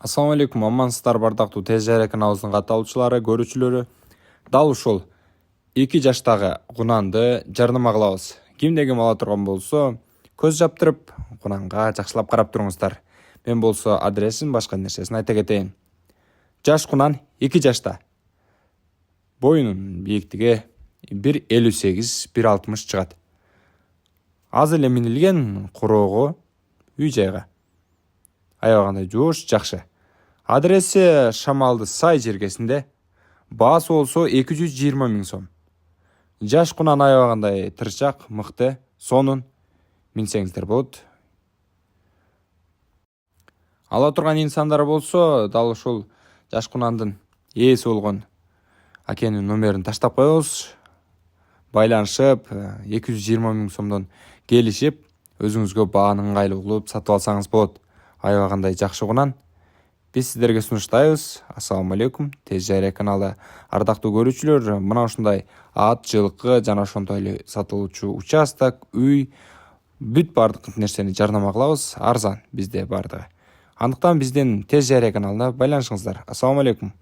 Assalamu алейкум, амансыздар бардактуу Тез Жайра каналыбыздын катталуучулары, көрүүчүлөрү. Дал ушул 2 жаштагы кунанды жарнама кылабыз. Кимде ким ала турган болсо, көз жаптырып, кунанга жакшылап карап туруңуздар. Мен болсо адресин, башка нерсесин айта кетейин. Жаш кунан 2 жашта. Боюнун бийиктиги 1,58-1,60 чыгат. Аз эле минилген куроого, үй жайга. Аябагандай жууш, жакшы. Адреси Шамалды Сай жергесинде. Баасы болсо 220 000 сом. Жаш кунан аябагандай тырчак, мыкты, сонун минсеңиздер болот. Ала турган инсандар болсо, дал ушул жаш кунандын ээси болгон акенин номерин таштап коебуз. Байланышып, 220 000 сомдон келишип, өзүңүзгө бааны ыңгайлуу кылып сатып алсаңыз болот. Аябагандай жакшы кунан. Биз сиздерге сунуштайбыз. Ассаламу алейкум. Тез Жайра каналы ардактуу көрүүчүлөр, мына ушундай ат, жылкы жана ошондой эле сатылуучу участок, үй, бүт бардык нерсени жарнама кылабыз. Арзан бизде бардыгы. Андыктан биздин Тез Жайра каналына байланышыңыздар. Ассаламу алейкум.